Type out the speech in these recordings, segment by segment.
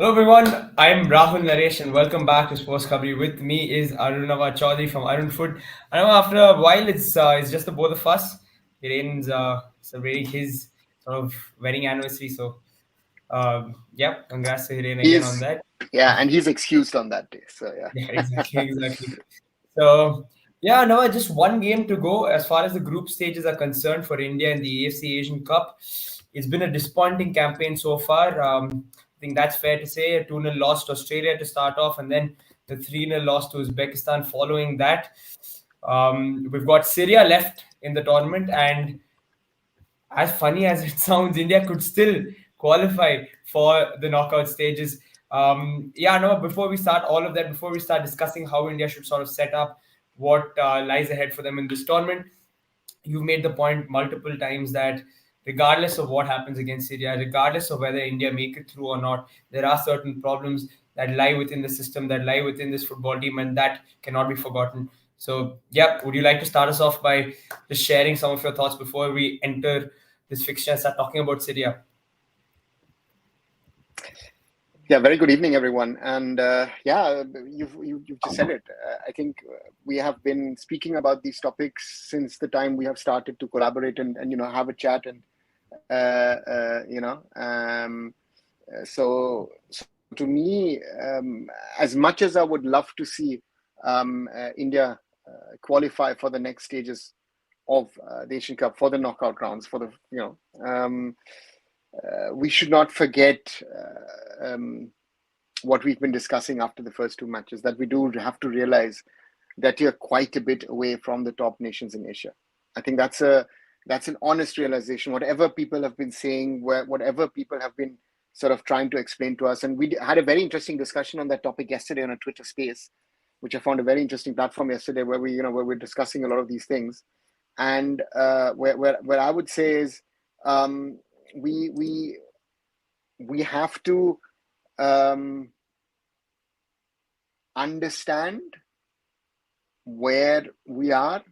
Hello everyone, I'm Rahul Naresh and welcome back to SportsKhabri. With me is Arunava Chaudhary from Arun Food. I know after a while it's just the both of us. Hiren's celebrating his sort of wedding anniversary, so yeah, congrats to Hiren He again on is, that. yeah, and he's excused on that day. So yeah. Yeah, exactly. So yeah, no, just one game to go as far as the group stages are concerned for India in the AFC Asian Cup. It's been a disappointing campaign so far. I think that's fair to say. A 2-0 loss to Australia to start off, and then the 3-0 loss to Uzbekistan following that. We've got Syria left in the tournament, and as funny as it sounds, India could still qualify for the knockout stages. Yeah, no, before we start all of that, before we start discussing how India should sort of set up what lies ahead for them in this tournament, you've made the point multiple times that regardless of what happens against Syria, regardless of whether India make it through or not, there are certain problems that lie within the system, that lie within this football team, and that cannot be forgotten. So, yeah, would you like to start us off by just sharing some of your thoughts before we enter this fixture and start talking about Syria? Yeah, very good evening, everyone. And yeah, you've just said it. I think we have been speaking about these topics since the time we have started to collaborate and have a chat and so to me, as much as I would love to see India qualify for the next stages of the Asian Cup, for the knockout rounds, for the we should not forget what we've been discussing after the first two matches, that we do have to realize that you're quite a bit away from the top nations in Asia. I think that's an honest realization. Whatever people have been saying, whatever people have been sort of trying to explain to us, and we had a very interesting discussion on that topic yesterday on a Twitter space, which I found a very interesting platform yesterday, where we're discussing a lot of these things, and where I would say is we we we have to um, understand where we are,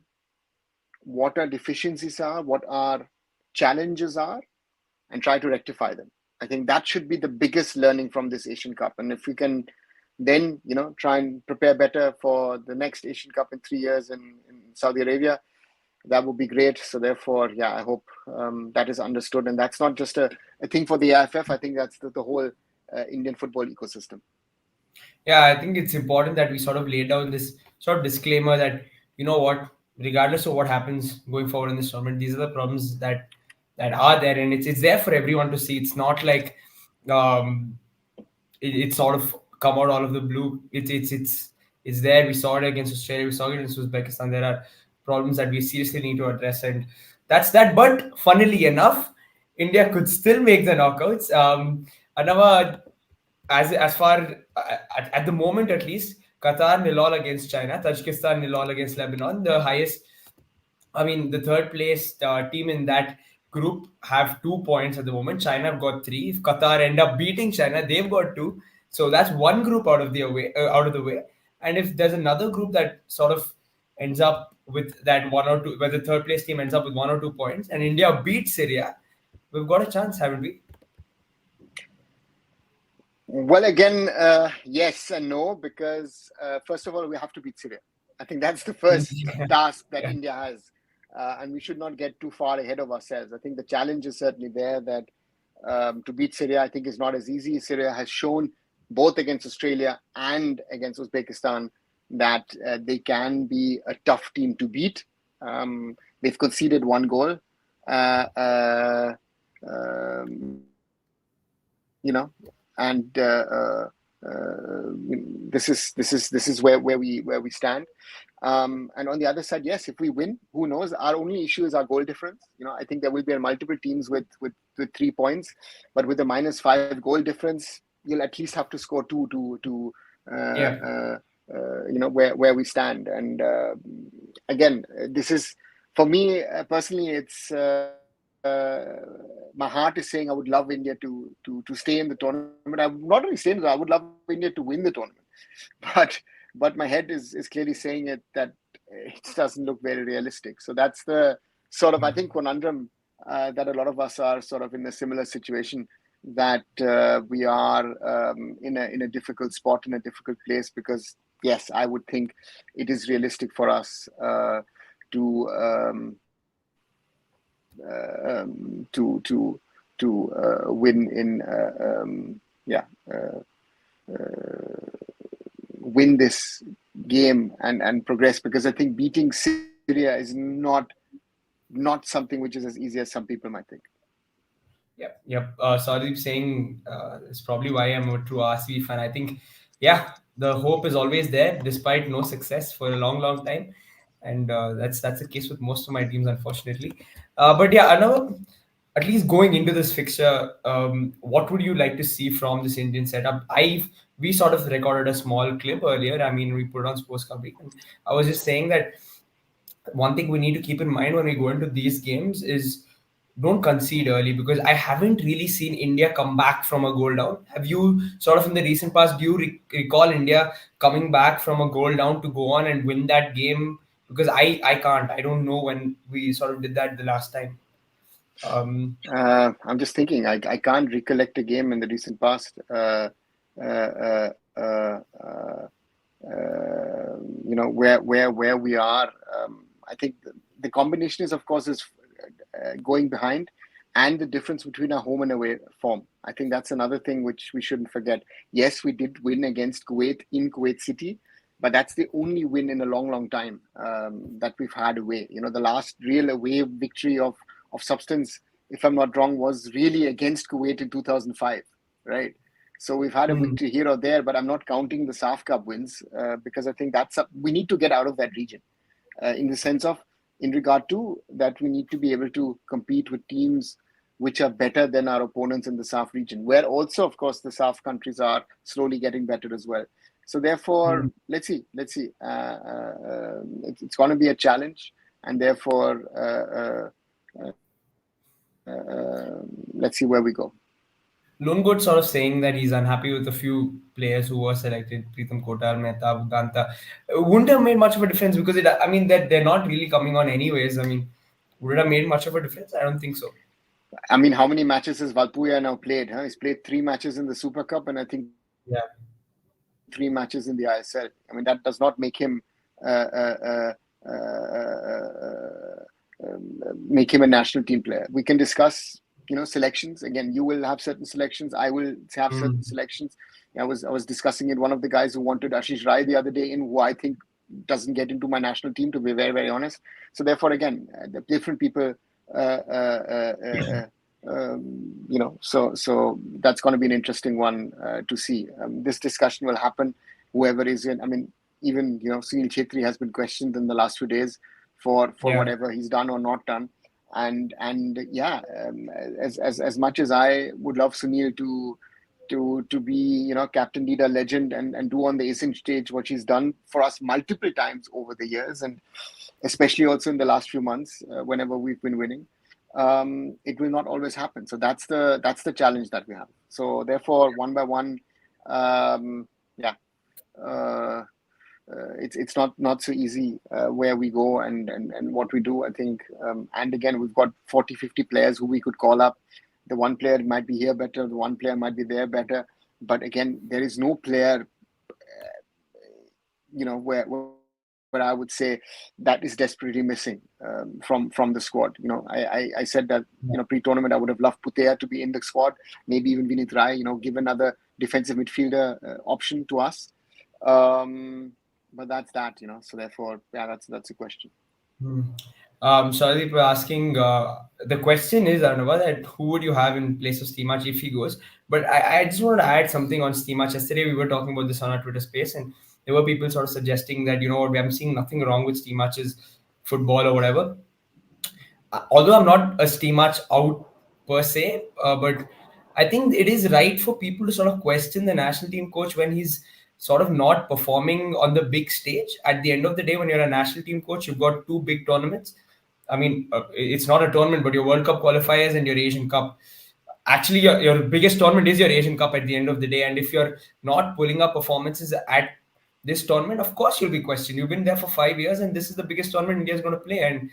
what our deficiencies are, what our challenges are, and try to rectify them. I think that should be the biggest learning from this Asian Cup. And if we can then, try and prepare better for the next Asian Cup in 3 years in Saudi Arabia, that would be great. So therefore, yeah, I hope that is understood. And that's not just a thing for the AFF. I think that's the whole Indian football ecosystem. Yeah, I think it's important that we sort of lay down this sort of disclaimer that you know what, regardless of what happens going forward in this tournament, these are the problems that are there, and it's there for everyone to see. It's not like um, it's sort of come out all of the blue. It's there. We saw it against Australia. We saw it against Uzbekistan. There are problems that we seriously need to address, and that's that. But funnily enough, India could still make the knockouts. Another as far at the moment at least, Qatar nil all against China, Tajikistan nil all against Lebanon. The highest, I mean, the third place team in that group have 2 points at the moment. China have got three. If Qatar end up beating China, they've got two. So that's one group out of the way. And if there's another group that sort of ends up with that one or two, where the third place team ends up with 1 or 2 points, and India beats Syria, we've got a chance, haven't we? Well, again, yes and no, because first of all, we have to beat Syria. I think that's the first task that Yeah. India has, and we should not get too far ahead of ourselves. I think the challenge is certainly there, that to beat Syria, I think, is not as easy. Syria has shown both against Australia and against Uzbekistan that they can be a tough team to beat. They've conceded one goal. Uh, uh, you know, and this is where we stand. And on the other side, yes, if we win, who knows? Our only issue is our goal difference. I think there will be multiple teams with 3 points, but with a -5 goal difference, you'll at least have to score two to uh, Yeah. uh, where we stand. And again, this is, for me personally, it's my heart is saying I would love India to stay in the tournament. I would not only stay in I would love India to win the tournament, but my head is clearly saying that it doesn't look very realistic. So that's the sort of, I think, conundrum that a lot of us are sort of in a similar situation. that we are in a difficult spot, in a difficult place, because yes, I would think it is realistic for us to win in win this game and progress, because I think beating Syria is not something which is as easy as some people might think. Yep, yep. Sorry, saying it's probably why I'm a true RCB fan. I think, yeah, the hope is always there despite no success for a long, long time, and that's the case with most of my teams, unfortunately. But yeah, another, at least going into this fixture, what would you like to see from this Indian setup? We sort of recorded a small clip earlier. I mean, we put it on SportsKhabri, and I was just saying that one thing we need to keep in mind when we go into these games is don't concede early, because I haven't really seen India come back from a goal down. Have you sort of in the recent past, do you recall India coming back from a goal down to go on and win that game? Because I can't. I don't know when we sort of did that the last time. Um, I'm just thinking, I can't recollect a game in the recent past. Uh, uh, uh, uh, where we are. I think the combination is, of course, is going behind, and the difference between a home and away form. I think that's another thing which we shouldn't forget. Yes, we did win against Kuwait in Kuwait City, but that's the only win in a long, long time that we've had away. The last real away victory of substance, if I'm not wrong, was really against Kuwait in 2005, right? So we've had a hmm. victory here or there, but I'm not counting the SAF Cup wins because I think we need to get out of that region in the sense of, in regard to that, we need to be able to compete with teams which are better than our opponents in the SAF region, where also, of course, the SAF countries are slowly getting better as well. So therefore, Hmm. let's see. It's going to be a challenge, and therefore, let's see where we go. Lundgaard sort of saying that he's unhappy with a few players who were selected, Pritham Kotar, Mehta, Ganta. Wouldn't have made much of a difference because I mean, that they're not really coming on anyways. I mean, would it have made much of a difference? I don't think so. I mean, how many matches has Valpuya now played? Huh? He's played 3 matches in the Super Cup, and I think 3 Yeah. matches in the ISL. I mean, that does not make him uh, uh, uh, uh, make him a national team player. We can discuss, selections. Again, you will have certain selections. I will have certain Mm. selections. I was discussing it. One of the guys who wanted Ashish Rai the other day in, who I think doesn't get into my national team, to be very, very honest. So therefore, again, the different people. So that's going to be an interesting one to see. This discussion will happen. Whoever is in, I mean, even Sunil Chetri has been questioned in the last few days for Yeah. whatever he's done or not done, and yeah, as much as I would love Sunil to be captain, leader, legend, and do on the Asian stage what he's done for us multiple times over the years, and especially also in the last few months whenever we've been winning. It will not always happen. So that's the challenge that we have. So therefore, one by one, yeah, uh, it's not so easy where we go and what we do. I think, and again, we've got 40-50 players who we could call up. The one player might be here better, the one player might be there better, but again, there is no player where I would say that is desperately missing from the squad. I said that pre-tournament I would have loved Putea to be in the squad, maybe even Vinit Rai. Give another defensive midfielder option to us. But that's that. So therefore, yeah, that's a question. Hmm. Sorry for asking. The question is, Arnava, that who would you have in place of Steamach if he goes? But I just wanted to add something on Steamach. Yesterday, we were talking about this on our Twitter space, and there were people sort of suggesting that, what, I'm seeing nothing wrong with Steamach's football or whatever. Although I'm not a steam match out per se, but I think it is right for people to sort of question the national team coach when he's sort of not performing on the big stage. At the end of the day, when you're a national team coach, you've got two big tournaments. I mean, it's not a tournament, but your World Cup qualifiers and your Asian Cup. Actually, your biggest tournament is your Asian Cup at the end of the day. And if you're not pulling up performances at this tournament, of course you'll be questioned. You've been there for 5 years, and this is the biggest tournament India is going to play. And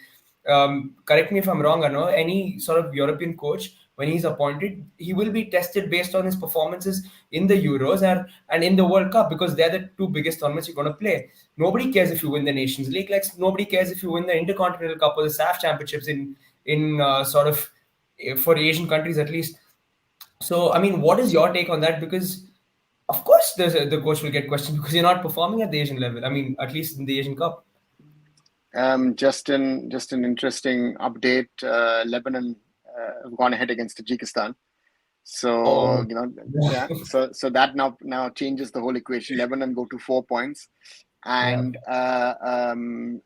correct me if I'm wrong, I know any sort of European coach when he's appointed, he will be tested based on his performances in the Euros and in the World Cup, because they're the two biggest tournaments you're going to play. Nobody cares if you win the Nations League, like nobody cares if you win the Intercontinental Cup or the SAF Championships in sort of for Asian countries at least. So, I mean, what is your take on that? Because, of course, the coach will get questioned because you're not performing at the Asian level. I mean, at least in the Asian Cup. Just an interesting update. Lebanon have gone ahead against Tajikistan. So Oh, yeah. So that now changes the whole equation. Lebanon go to 4 points, yeah.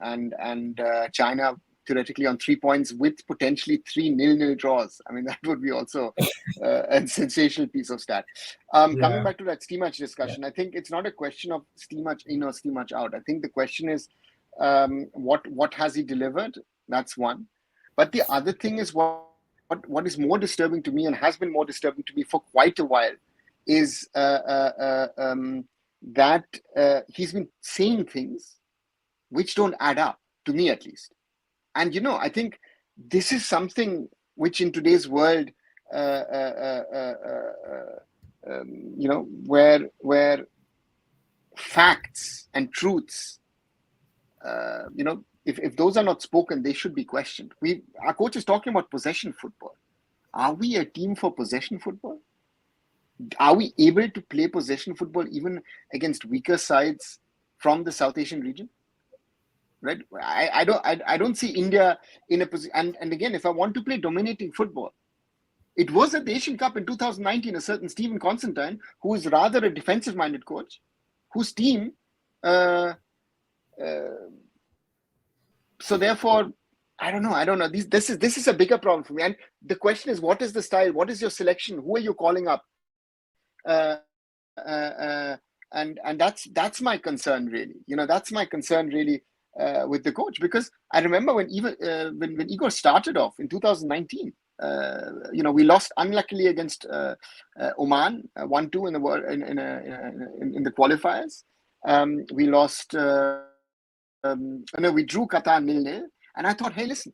and China theoretically on 3 points with potentially 3-0 draws. I mean, that would be also a sensational piece of stat. Coming Yeah. back to that steam match Yeah. discussion, I think it's not a question of steam match in or steam match out. I think the question is, what has he delivered? That's one. But the other thing is what is more disturbing to me, and has been more disturbing to me for quite a while, is that he's been saying things which don't add up, to me at least. And I think this is something which in today's world, uh, uh, uh, where facts and truths, if those are not spoken, they should be questioned. Our coach is talking about possession football. Are we a team for possession football? Are we able to play possession football even against weaker sides from the South Asian region? Right? I don't see India in a position. And again, if I want to play dominating football, it was at the Asian Cup in 2019. A certain Stephen Constantine, who is rather a defensive-minded coach, whose team. So therefore, I don't know. This is a bigger problem for me. And the question is, what is the style? What is your selection? Who are you calling up? And that's my concern really. That's my concern really with the coach, because I remember when Igor started off in 2019. We lost unluckily against Oman 1-2 in the world in the qualifiers. We lost. We drew Qatar 0-0, and I thought, hey, listen,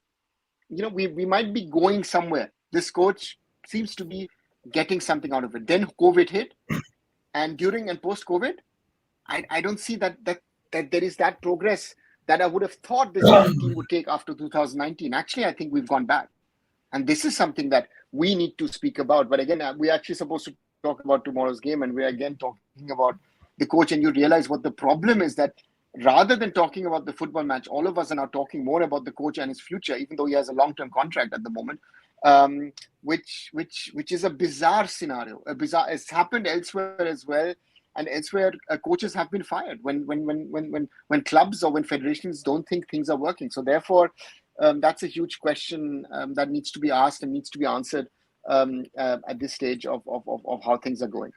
we might be going somewhere. This coach seems to be getting something out of it. Then COVID hit, and during and post COVID, I don't see that there is that progress that I would have thought this Indian team would take after 2019. Actually, I think we've gone back, and this is something that we need to speak about. But again, we're actually supposed to talk about tomorrow's game, and we're again talking about the coach, and you realize what the problem is, that rather than talking about the football match, all of us are now talking more about the coach and his future, even though he has a long-term contract at the moment, which is a bizarre scenario. It's happened elsewhere as well, and elsewhere coaches have been fired when clubs or when federations don't think things are working. So therefore, that's a huge question that needs to be asked and needs to be answered at this stage of how things are going.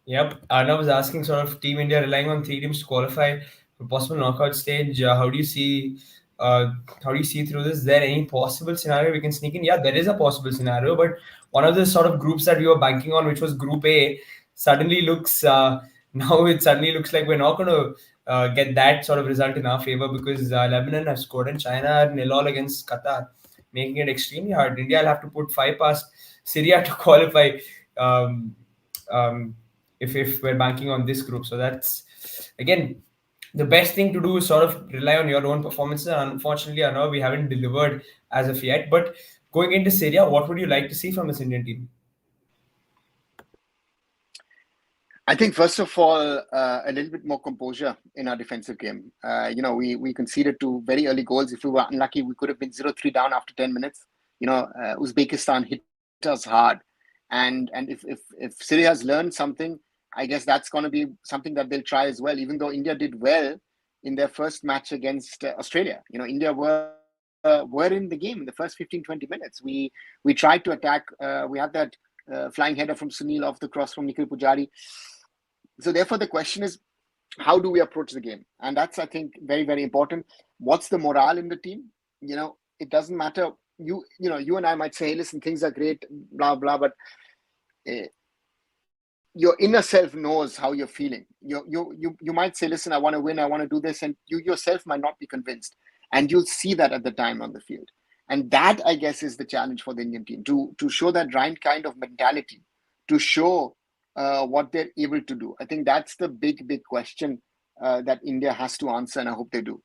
Yep. Arnav was asking sort of Team India relying on three teams to qualify for possible knockout stage. How do you see through this? Is there any possible scenario we can sneak in? Yeah, there is a possible scenario, but one of the sort of groups that we were banking on, which was Group A, suddenly looks now it suddenly looks like we're not going to get that sort of result in our favor, because Lebanon have scored and China are 0-0 against Qatar, making it extremely hard. India will have to put five past Syria to qualify. Um, um, if we're banking on this group. So that's again the best thing to do is sort of rely on your own performances. And unfortunately, I know we haven't delivered as of yet. But going into Syria, what would you like to see from this Indian team? I think first of all, a little bit more composure in our defensive game. We conceded two very early goals. If we were unlucky, we could have been 0-3 down after 10 minutes. Uzbekistan hit us hard, and if Syria has learned something, I guess that's going to be something that they'll try as well. Even though India did well in their first match against Australia, India were in the game in the first 15-20 minutes. We tried to attack. We had that flying header from Sunil off the cross from Nikhil Pujari. So therefore, the question is, how do we approach the game? And that's, I think, very, very important. What's the morale in the team? It doesn't matter. You and I might say, hey, listen, things are great, blah, blah, but your inner self knows how you're feeling. You might say, listen, I want to win, I want to do this, and you yourself might not be convinced. And you'll see that at the time on the field. And that, I guess, is the challenge for the Indian team to show that right kind of mentality, to show what they're able to do. I think that's the big question that India has to answer, and I hope they do.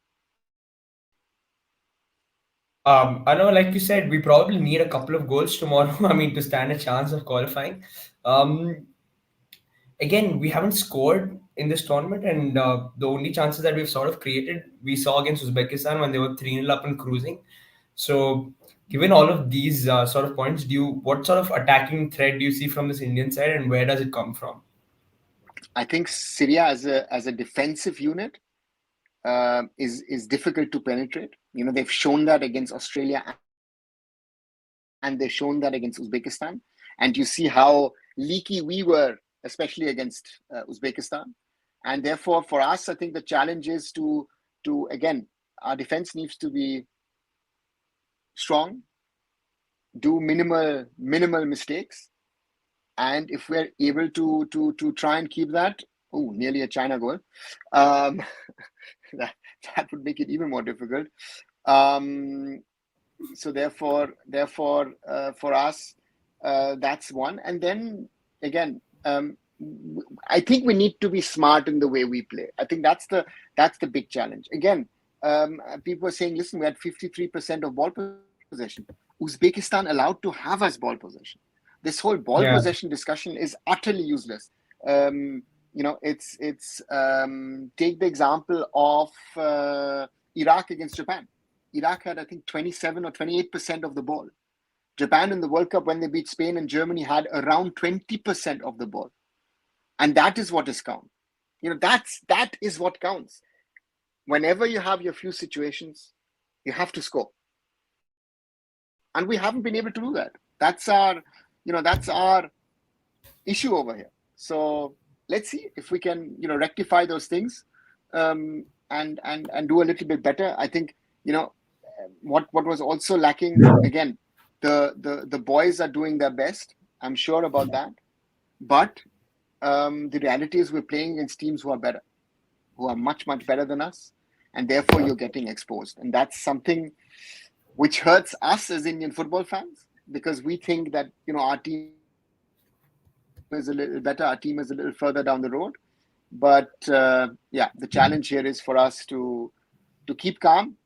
I know, like you said, we probably need a couple of goals tomorrow. I mean, to stand a chance of qualifying. Um, Again, we haven't scored in this tournament, and the only chances that we've sort of created, we saw against Uzbekistan when they were 3-0 up and cruising. So, given all of these sort of points, what sort of attacking threat do you see from this Indian side, and where does it come from? I think Syria as a defensive unit is difficult to penetrate. You know, they've shown that against Australia and they've shown that against Uzbekistan. And you see how leaky we were, especially against Uzbekistan. And therefore, for us, I think the challenge is to again, our defense needs to be strong, do minimal mistakes, and if we're able to try and keep that, oh, nearly a China goal, um, that that would make it even more difficult. Um, so for us, that's one. And then again, I think we need to be smart in the way we play. I think that's the big challenge. Again, people are saying, listen, we had 53% of ball possession. Uzbekistan allowed to have us ball possession. This whole ball Yeah. possession discussion is utterly useless. It's take the example of Iraq against Japan. Iraq had, I think, 27 or 28% of the ball. Japan in the World Cup, when they beat Spain and Germany, had around 20% of the ball. And that is what is count. That is what counts. Whenever you have your few situations, you have to score. And we haven't been able to do that. That's our issue over here. So let's see if we can, rectify those things, and do a little bit better. I think, what was also lacking, again, the boys are doing their best. I'm sure about that. But the reality is we're playing against teams who are better, who are much better than us, and therefore you're getting exposed. And that's something which hurts us as Indian football fans, because we think that, our team is a little better, our team is a little further down the road. But yeah, the challenge here is for us to keep calm,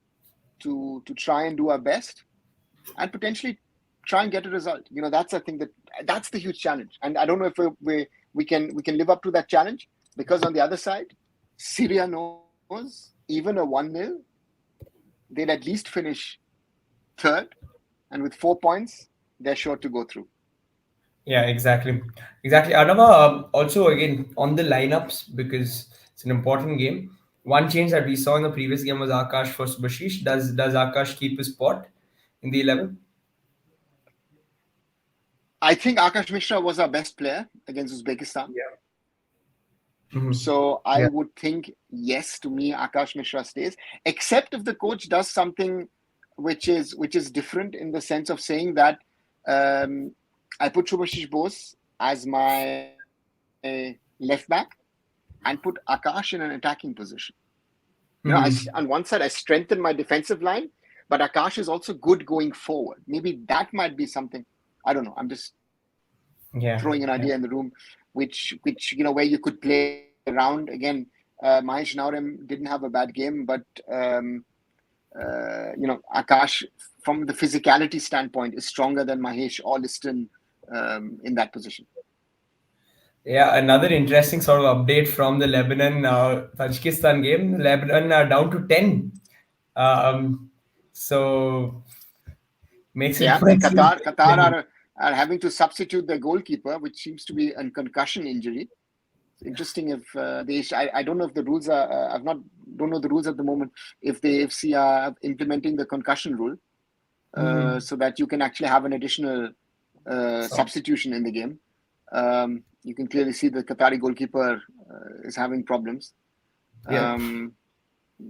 to try and do our best, and potentially try and get a result. I think that's the huge challenge. And I don't know if we can live up to that challenge, because on the other side, Syria knows even a 1-0, they'd at least finish third, and with 4 points, they're sure to go through. Yeah, exactly. Exactly. Another, also, again, on the lineups, because it's an important game. One change that we saw in the previous game was Akash for Subhashish. Does Akash keep his spot in the 11? I think Akash Mishra was our best player against Uzbekistan. Yeah. So I Yeah. would think, yes, to me, Akash Mishra stays, except if the coach does something which is different, in the sense of saying that, I put Shubhashish Bose as my left back and put Akash in an attacking position. On one side, I strengthen my defensive line, but Akash is also good going forward. Maybe that might be something. I don't know. I'm just Yeah. throwing an Yeah. idea in the room, which where you could play around. Again, Mahesh Naurem didn't have a bad game, but Akash, from the physicality standpoint, is stronger than Mahesh or Liston in that position. Yeah, another interesting sort of update from the Lebanon Tajikistan game. Lebanon are down to 10. Um, so makes it Yeah, and makes it Qatar are having to substitute their goalkeeper, which seems to be a concussion injury. It's interesting if I don't know if the rules are. I've not don't know the rules at the moment. If the AFC are implementing the concussion rule, so that you can actually have an additional so, substitution in the game. You can clearly see the Qatari goalkeeper is having problems. yeah.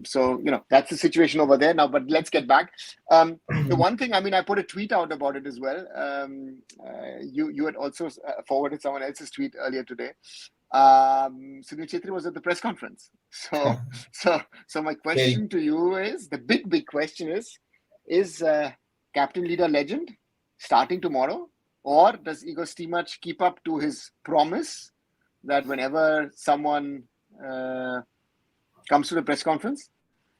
So that's the situation over there now. But let's get back. The one thing, I mean, I put a tweet out about it as well. You had also forwarded someone else's tweet earlier today. Sunil Chetri was at the press conference. So my Very. question to you is, the big question is captain, leader, legend, starting tomorrow? Or does Igor Stimac keep up to his promise that whenever someone comes to the press conference,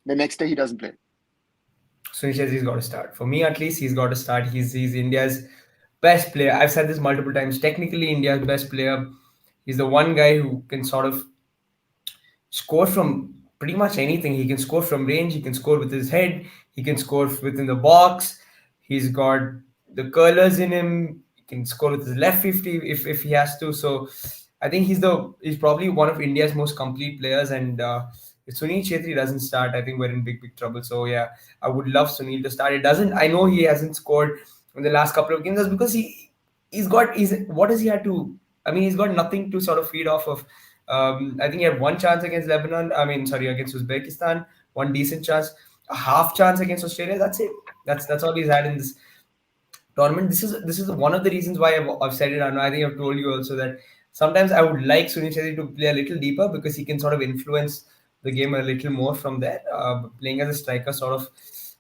the next day he doesn't play? Sunil Shetty's got to start. For me, at least, he's got to start. He's India's best player. I've said this multiple times. Technically, India's best player. He's the one guy who can sort of score from pretty much anything. He can score from range. He can score with his head. He can score within the box. He's got the curlers in him. He can score with his left 50 if he has to. So I think he's probably one of India's most complete players. And if Sunil Chetri doesn't start, I think we're in big trouble. So yeah, I would love Sunil to start. It doesn't. I know he hasn't scored in the last couple of games. That's because he's what does he have to? I mean, he's got nothing to sort of feed off of. I think he had one chance against Lebanon. I mean, sorry, against Uzbekistan. One decent chance, a half chance against Australia. That's it. That's all he's had in this tournament. This is one of the reasons why I've said it. And I think I've told you also that sometimes I would like Sunil Shetty to play a little deeper because he can sort of influence the game a little more from there. Playing as a striker, sort of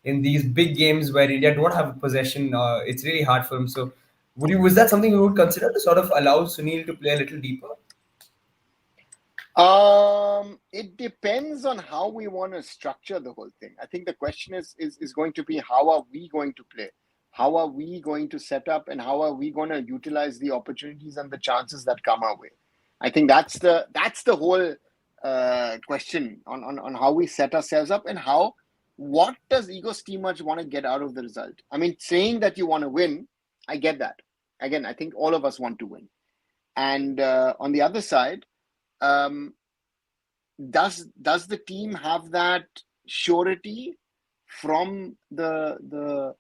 in these big games where India don't have possession, it's really hard for him. So, was that something you would consider to sort of allow Sunil to play a little deeper? It depends on how we want to structure the whole thing. I think the question is going to be, how are we going to play? How are we going to set up, and how are we going to utilize the opportunities and the chances that come our way? I think that's the whole question on how we set ourselves up, and what does Igor Stimac want to get out of the result? I mean, saying that you want to win, I get that. Again, I think all of us want to win. And on the other side, does the team have that surety from the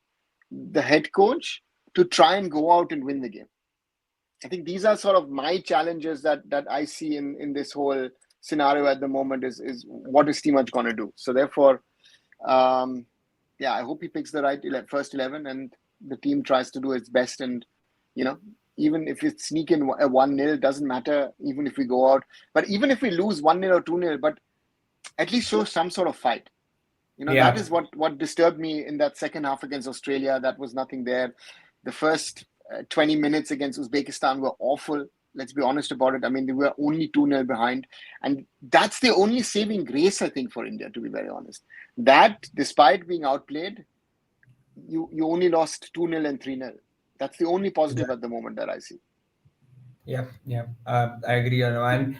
head coach to try and go out and win the game? I think these are sort of my challenges that I see in this whole scenario at the moment. Is what is Stimac going to do? So therefore, I hope he picks the right first 11 and the team tries to do its best. And even if it sneak in a 1-0, doesn't matter, even if we go out. But even if we lose 1-0 or 2-0, but at least show some sort of fight. That is what disturbed me in that second half against Australia. That was nothing there. The first 20 minutes against Uzbekistan were awful. Let's be honest about it. I mean, they were only 2-0 behind. And that's the only saving grace, I think, for India, to be very honest. That, despite being outplayed, you only lost 2-0 and 3-0. That's the only positive at the moment that I see. Yeah. I agree. And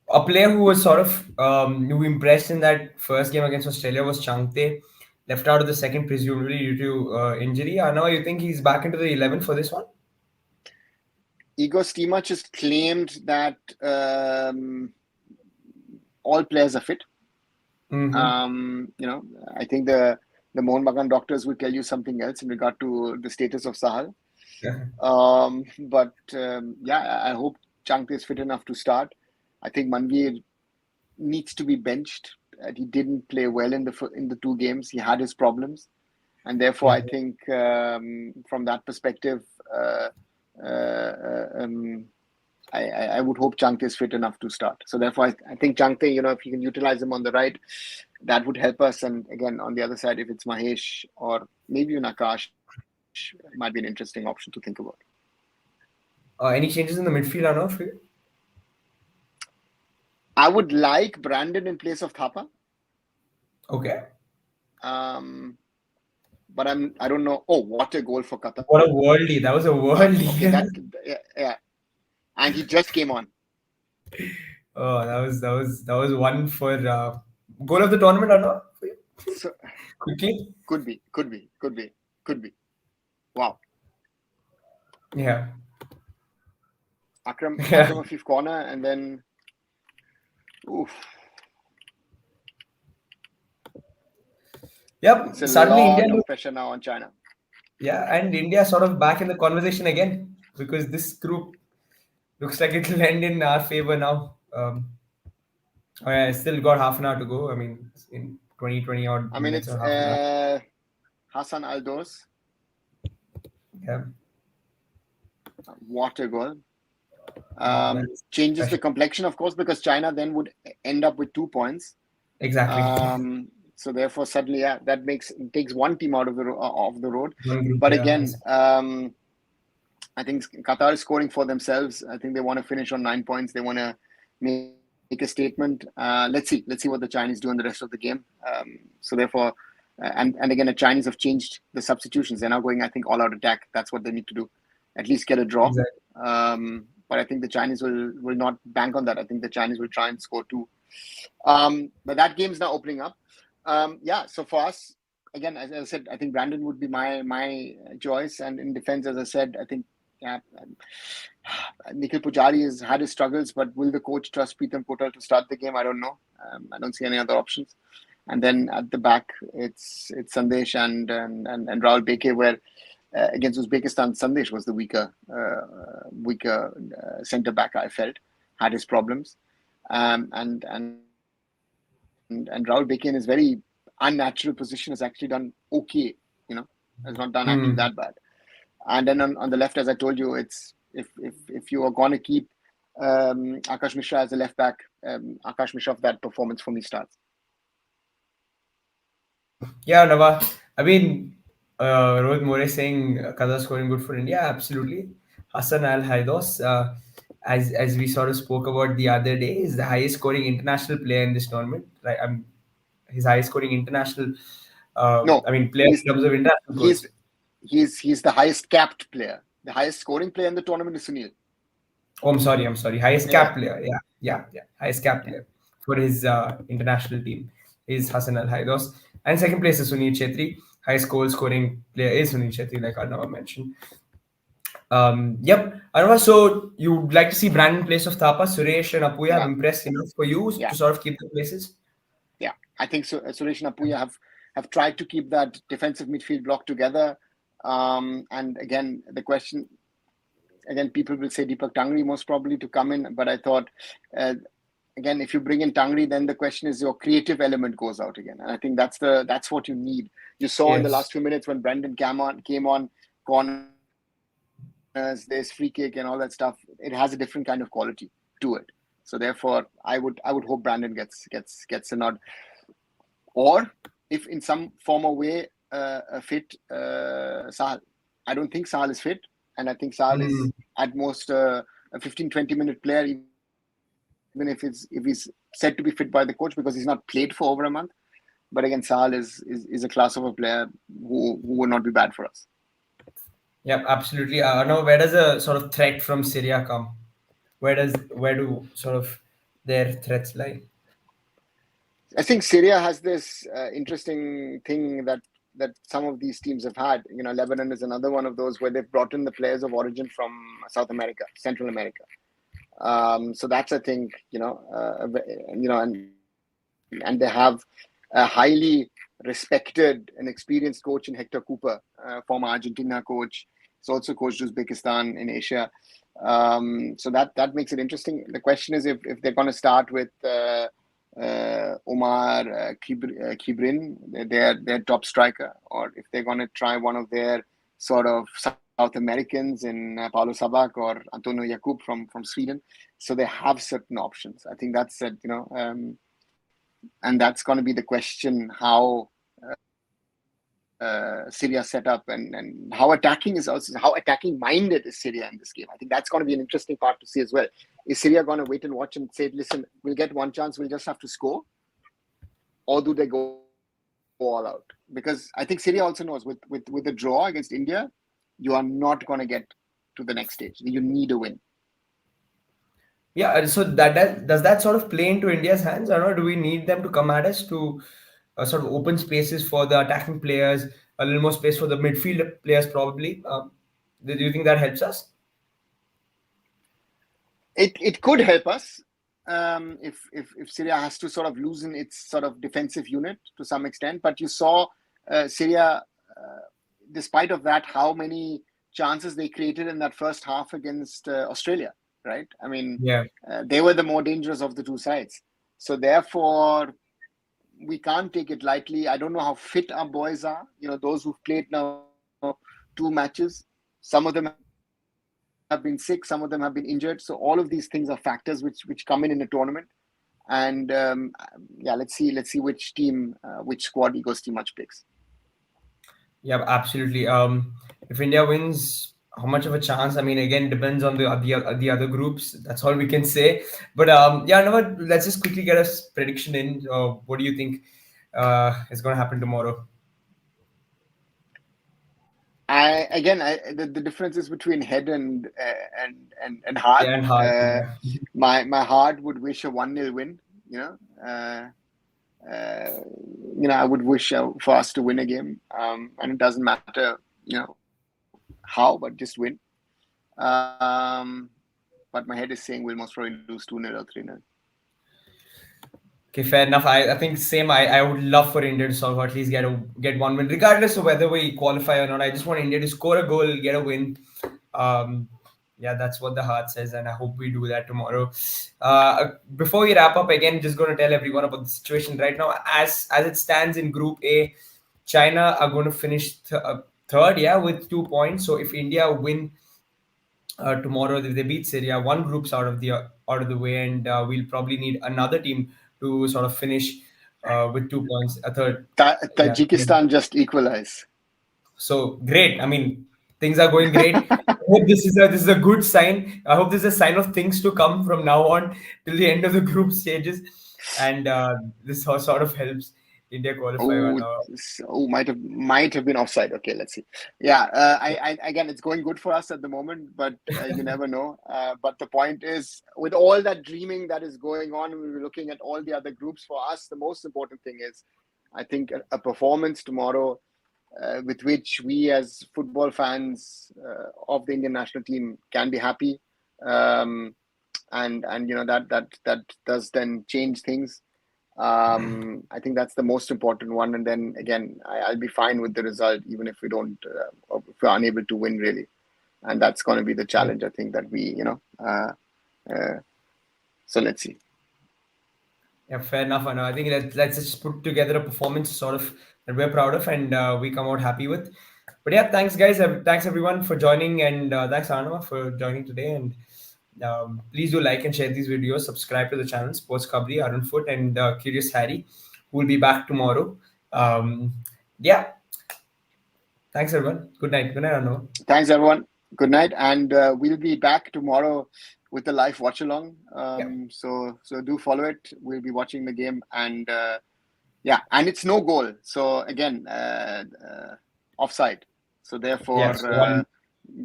a player who was sort of who impressed in that first game against Australia was Changte, left out of the second presumably due to injury. I know you think he's back into the 11 for this one? Igor Stimac has claimed that all players are fit. Mm-hmm. I think the Mohun Bagan doctors will tell you something else in regard to the status of Sahal. Yeah. I hope Changte is fit enough to start. I think Manveer needs to be benched. He didn't play well in the two games. He had his problems, and therefore I think from that perspective, I would hope Changte is fit enough to start. So therefore, I think Changte, if you can utilize him on the right, that would help us. And again, on the other side, if it's Mahesh or maybe Akash, might be an interesting option to think about. Any changes in the midfield, Arnav, for you? I would like Brandon in place of Thapa. Okay. But I don't know. Oh, what a goal for Qatar! What a worldie! That was a worldie. Okay, yeah. And he just came on. Oh, that was one for goal of the tournament, Arnav, for you? So, Quickly. Could be. Wow. Yeah. Akram a fifth corner, and then oof. Yep. It's a Suddenly lot India of pressure now on China. Yeah, and India sort of back in the conversation again because this group looks like it'll end in our favor now. I still got half an hour to go. I mean, in 20 odd minutes it's or half an hour. Hassan Aldos. Yeah. What a goal. Changes the complexion, of course, because China then would end up with 2 points. Exactly. So therefore, suddenly, yeah, that takes one team out of the road. One group, But yeah. again, I think Qatar is scoring for themselves. I think they want to finish on 9 points. They want to make a statement. Let's see what the Chinese do in the rest of the game. So therefore, and again, the Chinese have changed the substitutions. They're now going, I think, all out attack. That's what they need to do. At least get a draw. Exactly. But I think the Chinese will not bank on that. I think the Chinese will try and score two. But that game's now opening up. Yeah. So for us, again, as I said, I think Brandon would be my choice. And in defense, as I said, I think yeah, Nikhil Pujari has had his struggles, but will the coach trust Pritam Kotal to start the game? I don't know. I don't see any other options. And then at the back, it's Sandesh and Rahul Beke, where against Uzbekistan, Sandesh was the weaker centre back. I felt had his problems, and Rahul Beke in his very unnatural position has actually done okay. Has not done actually that bad. And then on the left, as I told you, it's if you are going to keep Akash Mishra as a left back, Akash Mishra of that performance for me starts. Yeah, Nava. I mean, Rohit More saying Qatar scoring good for India. Absolutely. Hassan Al Haidos, as we sort of spoke about the other day, is the highest scoring international player in this tournament. Right, his highest scoring international. No, I mean, player he's in terms of international he's goals. he's the highest capped player. The highest scoring player in the tournament is Sunil. Oh, I'm sorry. I'm sorry. Highest Yeah, cap player. Yeah, yeah, yeah. Highest cap yeah. player for his international team is Hassan Al Haidos. And second place is Sunil Chetri. Highest goal scoring player is Sunil Chetri, like Arnav mentioned. Yep. Arnav, so you'd like to see Brandon place of Thapa, Suresh, and Apuya have Yeah, impressed enough for you yeah, to sort of keep the places? yeah. I think so. Suresh and Apuya have tried to keep that defensive midfield block together. And again, the question again, people will say Deepak Tangri most probably to come in, but I thought again, if you bring in Tangri, then the question is your creative element goes out again, and I think that's what you need. You saw in the last Yes. few minutes when Brendan came on corners, there's free kick and all that stuff. It has a different kind of quality to it. So therefore, I would hope Brandon gets a nod, or if in some form or way a fit Sahal. I don't think Sahal is fit, and I think Sahal is Mm. at most a 15-20 minute player, even if he's said to be fit by the coach because he's not played for over a month. But again, Sahal is a class of a player who would not be bad for us. Yep, absolutely. Now, where does a sort of threat from Syria come? Where do sort of their threats lie? I think Syria has this interesting thing that some of these teams have had. Lebanon is another one of those where they've brought in the players of origin from South America, Central America. So that's I think and they have a highly respected and experienced coach in Hector Cooper, former Argentina coach. He's also coached Uzbekistan in Asia. So that makes it interesting. The question is if they're going to start with Omar Kibrin, their top striker, or if they're going to try one of their sort of South Americans in Paulo Sabak or Antonio Jakub from Sweden. So they have certain options. I think that's it, and that's going to be the question: how Syria set up and how attacking is also how attacking minded is Syria in this game. I think that's going to be an interesting part to see as well. Is Syria going to wait and watch and say, "Listen, we'll get one chance. We'll just have to score," or do they go all out? Because I think Syria also knows with the draw against India, you are not going to get to the next stage. You need a win. Yeah, so that does that sort of play into India's hands, or do we need them to come at us to sort of open spaces for the attacking players, a little more space for the midfield players, probably? Do you think that helps us? It could help us if Syria has to sort of loosen its sort of defensive unit to some extent. But you saw Syria, despite of that, how many chances they created in that first half against Australia, right? I mean, Yeah. they were the more dangerous of the two sides. So therefore, we can't take it lightly. I don't know how fit our boys are. Those who've played now 2 matches, some of them have been sick, some of them have been injured. So all of these things are factors which come in a tournament. And yeah, let's see which squad Eagles team much picks. Yeah, absolutely. If India wins, how much of a chance? I mean, again, depends on the other groups. That's all we can say. But yeah, no, but let's just quickly get a prediction in. What do you think is going to happen tomorrow? The difference is between head and heart. Yeah, and hard. Yeah. My heart would wish a 1-0 win. You know, uh, uh, I would wish for us to win a game, and it doesn't matter, how, but just win. Um, but my head is saying we'll most probably lose 2-0 or 3-0. Okay, fair enough. I think same. I would love for India to sort of at least get one win, regardless of whether we qualify or not. I just want India to score a goal, get a win. Um, yeah, that's what the heart says, and I hope we do that tomorrow. Before we wrap up, again, just going to tell everyone about the situation right now. As it stands in Group A, China are going to finish third, yeah, with 2 points. So if India win tomorrow, if they beat Syria, one group's out of the way, and we'll probably need another team to sort of finish with 2 points. A third, yeah. Tajikistan just equalize. So great. I mean, things are going great. I hope this is a good sign. I hope this is a sign of things to come from now on till the end of the group stages, and this sort of helps India qualify Oh, on. might have been offside. Okay, let's see. Yeah, again, it's going good for us at the moment, but you never know. But the point is, with all that dreaming that is going on, we were looking at all the other groups. For us, the most important thing is, I think, a performance tomorrow, with which we as football fans of the Indian national team can be happy, um, and that does then change things. I think that's the most important one. And then again, I'll be fine with the result, even if we don't, if we're unable to win really. And that's going to be the challenge, I think, that uh, so let's see. Yeah, fair enough. I know. I think let's just put together a performance sort of that we're proud of and we come out happy with. But yeah, thanks guys. Thanks everyone for joining and thanks Anama for joining today. And please do like and share these videos. Subscribe to the channel Sports Khabri, Arun Foot, and Curious Harry, who will be back tomorrow. Yeah, thanks everyone. Good night. Good night, Anama. Thanks, everyone. Good night. And we'll be back tomorrow with the live watch along. Yeah. So do follow it. We'll be watching the game. And yeah, and it's no goal. So again, offside. So Yeah. therefore, So one. Yeah.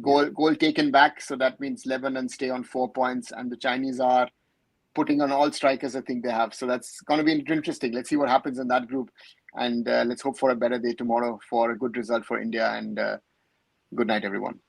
goal taken back. So that means Lebanon stay on 4 points, and the Chinese are putting on all strikers. I think they have. So that's going to be interesting. Let's see what happens in that group, and let's hope for a better day tomorrow for a good result for India. And good night, everyone.